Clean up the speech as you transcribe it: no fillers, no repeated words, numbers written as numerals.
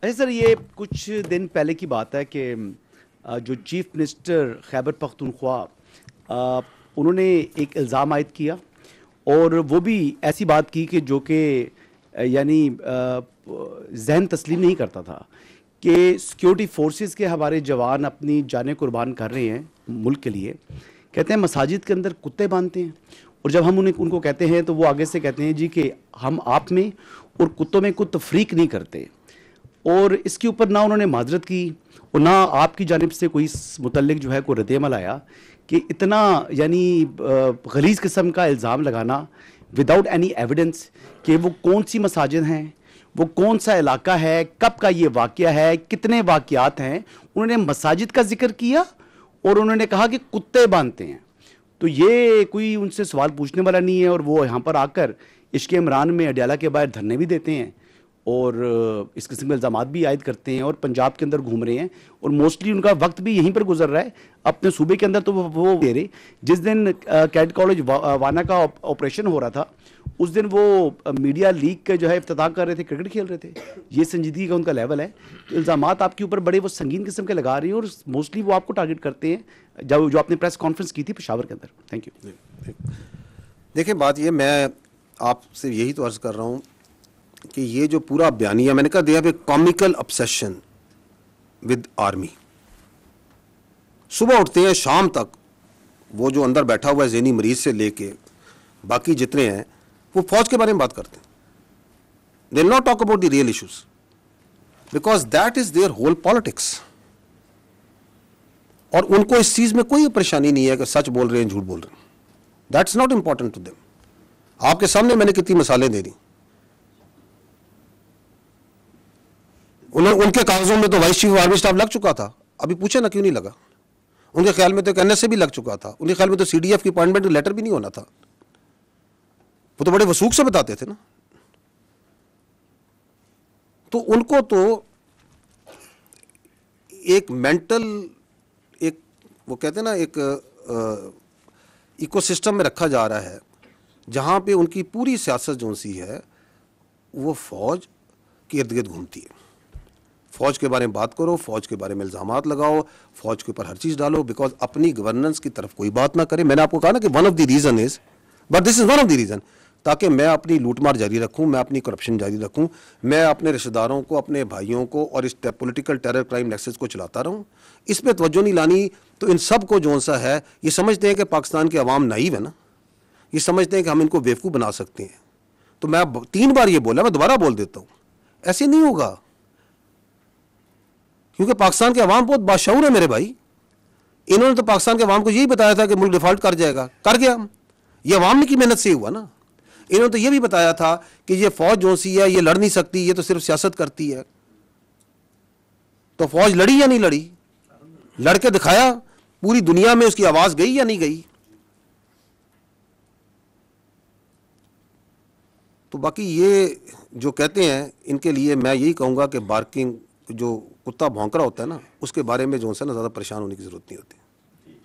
اچھا سر، یہ کچھ دن پہلے کی بات ہے کہ جو چیف منسٹر خیبر پختونخوا انہوں نے ایک الزام عائد کیا، اور وہ بھی ایسی بات کی کہ جو کہ یعنی ذہن تسلیم نہیں کرتا تھا کہ سیکیورٹی فورسز کے ہمارے جوان اپنی جانیں قربان کر رہے ہیں ملک کے لیے. کہتے ہیں مساجد کے اندر کتے باندھتے ہیں، اور جب ہم ان کو کہتے ہیں تو وہ آگے سے کہتے ہیں جی کہ ہم آپ میں اور کتوں میں کوئی تفریق نہیں کرتے. اور اس کے اوپر نہ انہوں نے معذرت کی اور نہ آپ کی جانب سے کوئی اس متعلق جو ہے کوئی رد عمل آیا کہ اتنا یعنی غلیظ قسم کا الزام لگانا وداؤٹ اینی ایویڈنس کہ وہ کون سی مساجد ہیں، وہ کون سا علاقہ ہے، کب کا یہ واقعہ ہے، کتنے واقعات ہیں. انہوں نے مساجد کا ذکر کیا اور انہوں نے کہا کہ کتے باندھتے ہیں. تو یہ کوئی ان سے سوال پوچھنے والا نہیں ہے، اور وہ یہاں پر آ کر عشق عمران میں اڈیالہ کے باہر دھرنے بھی دیتے ہیں اور اس قسم کے الزامات بھی عائد کرتے ہیں اور پنجاب کے اندر گھوم رہے ہیں، اور موسٹلی ان کا وقت بھی یہیں پر گزر رہا ہے اپنے صوبے کے اندر. تو وہ دے رہے جس دن کیڈ کالج وانا کا آپریشن ہو رہا تھا اس دن وہ میڈیا لیگ کے جو ہے افتتاح کر رہے تھے، کرکٹ کھیل رہے تھے. یہ سنجیدگی کا ان کا لیول ہے. تو الزامات آپ کے اوپر بڑے وہ سنگین قسم کے لگا رہے ہیں اور موسٹلی وہ آپ کو ٹارگٹ کرتے ہیں جو آپ نے پریس کانفرنس کی تھی پشاور کے اندر. Thank you. دیکھیں بات یہ، میں آپ سے یہی تو عرض کر رہا ہوں کہ یہ جو پورا بیانیہ میں نے کہا they have a comical obsession with army. صبح اٹھتے ہیں شام تک وہ جو اندر بیٹھا ہوا ہے ذہنی مریض سے لے کے باقی جتنے ہیں وہ فوج کے بارے میں بات کرتے ہیں. They will not talk about the real issues because that is their whole politics. اور ان کو اس چیز میں کوئی پریشانی نہیں ہے کہ سچ بول رہے ہیں جھوٹ بول رہے ہیں. That's not important to them. آپ کے سامنے میں نے کتنی مثالیں دے دی. ان کے کاغذوں میں تو وائس چیف آرمی اسٹاف لگ چکا تھا، ابھی پوچھے نا کیوں نہیں لگا. ان کے خیال میں تو این ایس اے بھی لگ چکا تھا، ان کے خیال میں تو سی ڈی ایف کی اپائنٹمنٹ لیٹر بھی نہیں ہونا تھا. وہ تو بڑے وثوق سے بتاتے تھے نا. تو ان کو تو ایک مینٹل ایک وہ کہتے ہیں نا ایک ایکو سسٹم میں رکھا جا رہا ہے جہاں پہ ان کی پوری سیاست جو سی ہے وہ فوج کے ارد گرد گھومتی ہے. فوج کے بارے میں بات کرو، فوج کے بارے میں الزامات لگاؤ، فوج کے اوپر ہر چیز ڈالو، بیکاز اپنی گورننس کی طرف کوئی بات نہ کرے. میں نے آپ کو کہا نا کہ one of the reason is, but this is one of the reason, تاکہ میں اپنی لوٹ مار جاری رکھوں، میں اپنی کرپشن جاری رکھوں، میں اپنے رشتہ داروں کو، اپنے بھائیوں کو اور اس پولیٹیکل ٹیرر کرائم نیکسس کو چلاتا رہوں. اس پہ توجہ نہیں لانی. تو ان سب کو جو سا ہے یہ سمجھتے ہیں کہ پاکستان کے عوام نائیو ہے نا، یہ سمجھتے ہیں کہ ہم ان کو بیوقوف بنا سکتے ہیں. تو میں 3 بار یہ بولا، میں دوبارہ بول دیتا ہوں، ایسے نہیں ہوگا. کیونکہ پاکستان کے عوام بہت باشعور ہے میرے بھائی. انہوں نے تو پاکستان کے عوام کو یہی بتایا تھا کہ ملک ڈیفالٹ کر جائے گا، کر گیا. یہ عوام کی محنت سے ہوا نا. انہوں نے تو یہ بھی بتایا تھا کہ یہ فوج جو سی ہے یہ لڑ نہیں سکتی، یہ تو صرف سیاست کرتی ہے. تو فوج لڑی یا نہیں لڑی؟ لڑ کے دکھایا. پوری دنیا میں اس کی آواز گئی یا نہیں گئی؟ تو باقی یہ جو کہتے ہیں ان کے لیے میں یہی کہوں گا کہ بارکنگ جو کتا بھونک رہا ہوتا ہے نا اس کے بارے میں جو ہے نا زیادہ پریشان ہونے کی ضرورت نہیں ہوتی.